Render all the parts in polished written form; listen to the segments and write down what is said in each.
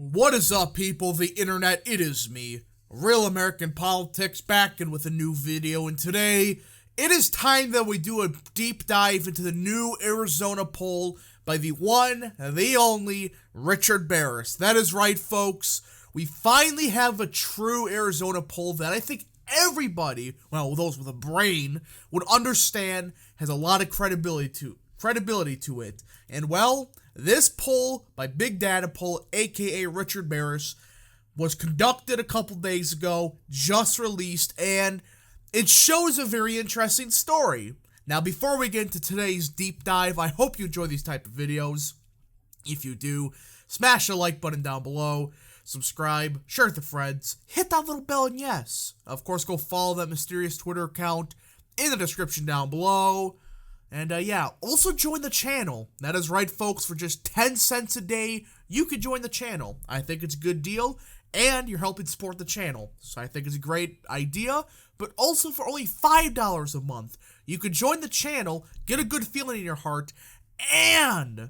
What is up, people of the internet? It is me, Real American Politics, back in with a new video, and today, it is time that we do a deep dive into the new Arizona poll by the one, the only, Richard Barris. That is right, folks. We finally have a true Arizona poll that I think everybody, well, those with a brain, would understand has a lot of credibility to it. And well, this poll by Big Data Poll, aka Richard Barris, was conducted a couple days ago, just released, and it shows a very interesting story. Now, before we get into today's deep dive, I hope you enjoy these type of videos. If you do, smash the like button down below, subscribe, share with your friends, hit that little bell, and yes, of course, go follow that mysterious Twitter account in the description down below. And yeah, also join the channel. That is right, folks. For just 10 cents a day, you could join the channel. I think it's a good deal, and you're helping support the channel. So I think it's a great idea. But also for only $5 a month, you could join the channel, get a good feeling in your heart, and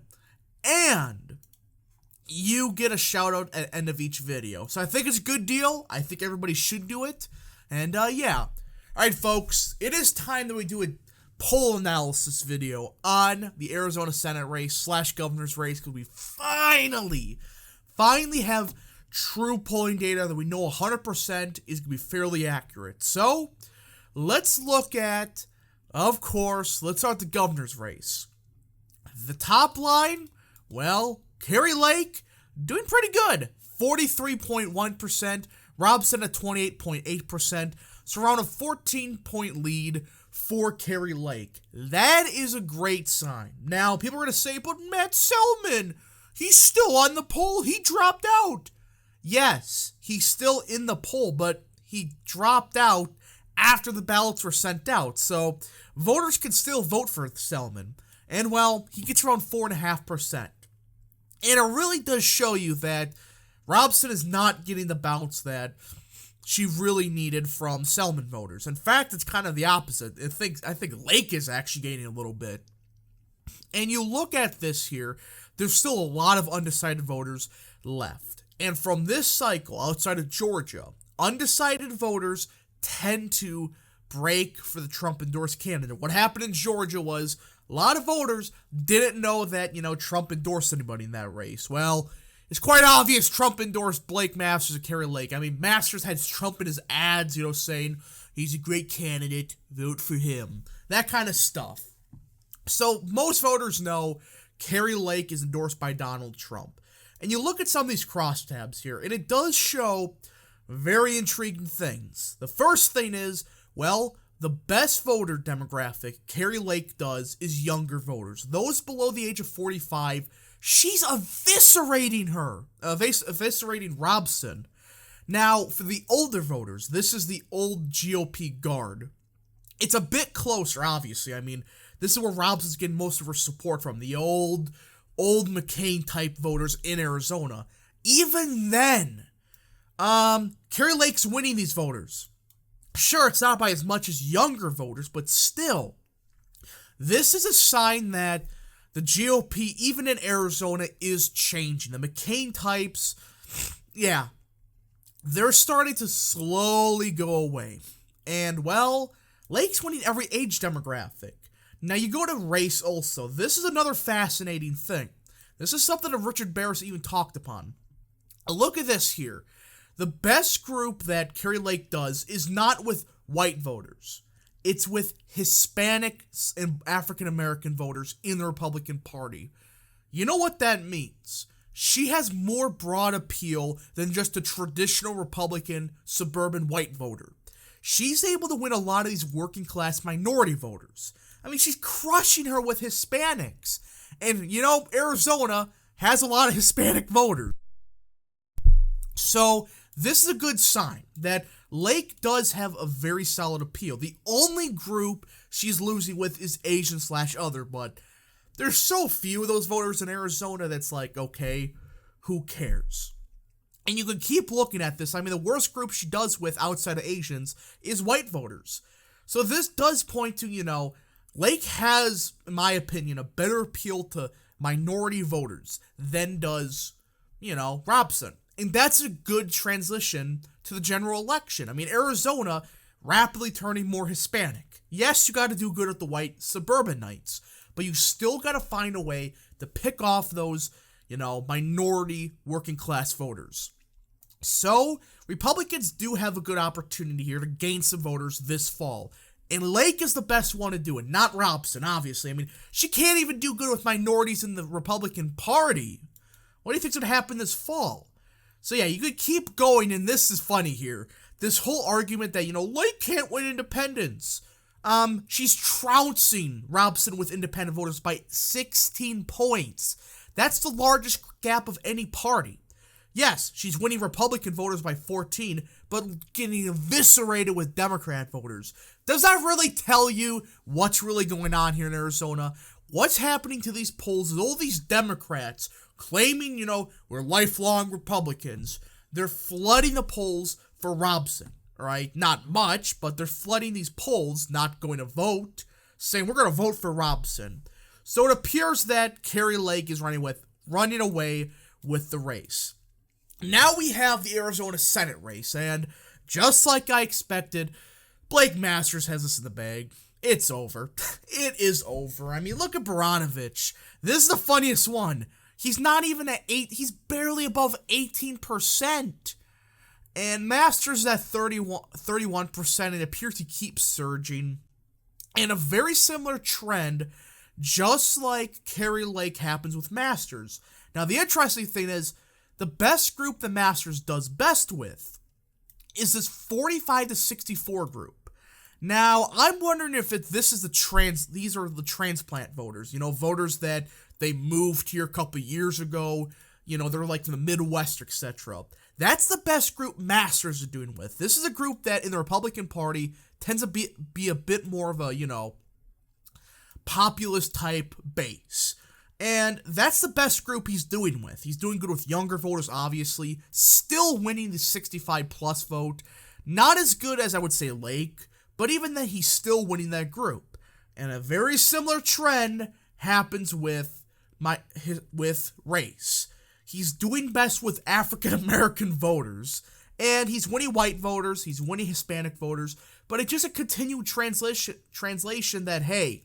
you get a shout out at the end of each video. So I think it's a good deal. I think everybody should do it. And yeah. Alright, folks, it is time that we do a poll analysis video on the Arizona Senate race / governor's race, because we finally have true polling data that we know 100% is going to be fairly accurate. So, let's look at, of course, let's start the governor's race. The top line, well, Kari Lake doing pretty good, 43.1%, Robson at 28.8%, so around a 14-point lead for Kari Lake. That is a great sign. Now, people are going to say, but Matt Selman, he's still on the poll. He dropped out. Yes, he's still in the poll, but he dropped out after the ballots were sent out. So, voters can still vote for Selman. And, well, he gets around 4.5%. And it really does show you that Robson is not getting the ballots that she really needed from Selman voters. In fact, it's kind of the opposite. I think Lake is actually gaining a little bit. And you look at this here, there's still a lot of undecided voters left. And from this cycle, outside of Georgia, undecided voters tend to break for the Trump-endorsed candidate. What happened in Georgia was a lot of voters didn't know that, Trump endorsed anybody in that race. Well, it's quite obvious Trump endorsed Blake Masters and Kari Lake. I mean, Masters had Trump in his ads, saying, he's a great candidate, vote for him. That kind of stuff. So, most voters know Kari Lake is endorsed by Donald Trump. And you look at some of these crosstabs here, and it does show very intriguing things. The first thing is, well, the best voter demographic Kari Lake does is younger voters. Those below the age of 45, she's eviscerating Robson. Now, for the older voters, this is the old GOP guard. It's a bit closer, obviously. I mean, this is where Robson's getting most of her support from, the old McCain-type voters in Arizona. Even then, Kari Lake's winning these voters. Sure, it's not by as much as younger voters, but still, this is a sign that the GOP, even in Arizona, is changing. The McCain types, yeah, they're starting to slowly go away. And, well, Lake's winning every age demographic. Now, you go to race also. This is another fascinating thing. This is something that Richard Barris even talked upon. Look at this here. The best group that Kari Lake does is not with white voters. It's with Hispanic and African-American voters in the Republican Party. You know what that means? She has more broad appeal than just a traditional Republican suburban white voter. She's able to win a lot of these working-class minority voters. I mean, she's crushing her with Hispanics. And, Arizona has a lot of Hispanic voters. So, this is a good sign that Lake does have a very solid appeal. The only group she's losing with is Asian/other, but there's so few of those voters in Arizona that's like, okay, who cares? And you can keep looking at this. I mean, the worst group she does with outside of Asians is white voters. So this does point to, Lake has, in my opinion, a better appeal to minority voters than does, Robson. And that's a good transition to the general election. I mean, Arizona rapidly turning more Hispanic. Yes, you got to do good with the white suburbanites, but you still got to find a way to pick off those, minority working class voters. So, Republicans do have a good opportunity here to gain some voters this fall. And Lake is the best one to do it, not Robson, obviously. I mean, she can't even do good with minorities in the Republican Party. What do you think's going to happen this fall? So yeah, you could keep going, and this is funny here. This whole argument that, Lake can't win independents. She's trouncing Robson with independent voters by 16 points. That's the largest gap of any party. Yes, she's winning Republican voters by 14, but getting eviscerated with Democrat voters. Does that really tell you what's really going on here in Arizona? What's happening to these polls is all these Democrats claiming, we're lifelong Republicans. They're flooding the polls for Robson, all right? Not much, but they're flooding these polls, not going to vote, saying we're going to vote for Robson. So it appears that Kari Lake is running away with the race. Now we have the Arizona Senate race, and just like I expected, Blake Masters has this in the bag. It's over. It is over. I mean, look at Baranovich. This is the funniest one. He's not even at 8. He's barely above 18%. And Masters is at 31%, and it appears to keep surging. And a very similar trend, just like Kari Lake, happens with Masters. Now, the interesting thing is, the best group the Masters does best with is this 45 to 64 group. Now, I'm wondering if these are the transplant voters, voters that they moved here a couple years ago, they're like in the Midwest, etc. That's the best group Masters are doing with. This is a group that in the Republican Party tends to be a bit more of a, populist type base. And that's the best group he's doing with. He's doing good with younger voters, obviously. Still winning the 65-plus vote. Not as good as, I would say, Lake, but even then, he's still winning that group. And a very similar trend happens with race. He's doing best with African-American voters. And he's winning white voters. He's winning Hispanic voters. But it's just a continued translation that, hey,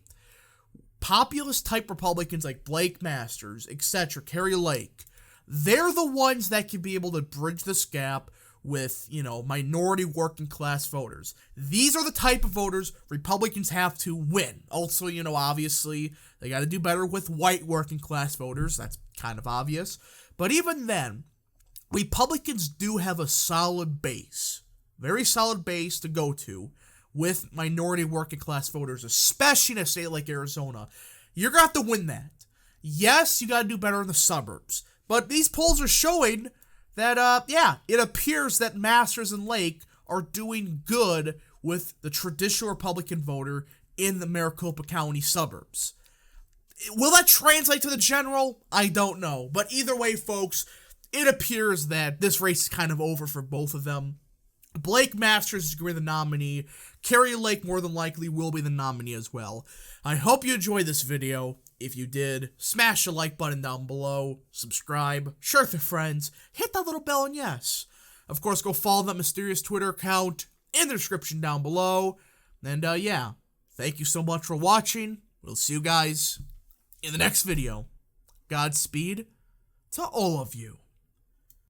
populist-type Republicans like Blake Masters, etc., Kari Lake, they're the ones that can be able to bridge this gap with, minority working-class voters. These are the type of voters Republicans have to win. Also, obviously, they got to do better with white working-class voters. That's kind of obvious. But even then, Republicans do have a solid base, very solid base to go to, with minority working class voters, especially in a state like Arizona. You're going to have to win that. Yes, you got to do better in the suburbs. But these polls are showing that, it appears that Masters and Lake are doing good with the traditional Republican voter in the Maricopa County suburbs. Will that translate to the general? I don't know. But either way, folks, it appears that this race is kind of over for both of them. Blake Masters is going to be the nominee. Kari Lake more than likely will be the nominee as well. I hope you enjoyed this video. If you did, smash the like button down below, subscribe, share with your friends, hit that little bell, and yes. Of course, go follow that mysterious Twitter account in the description down below. And thank you so much for watching. We'll see you guys in the next video. Godspeed to all of you.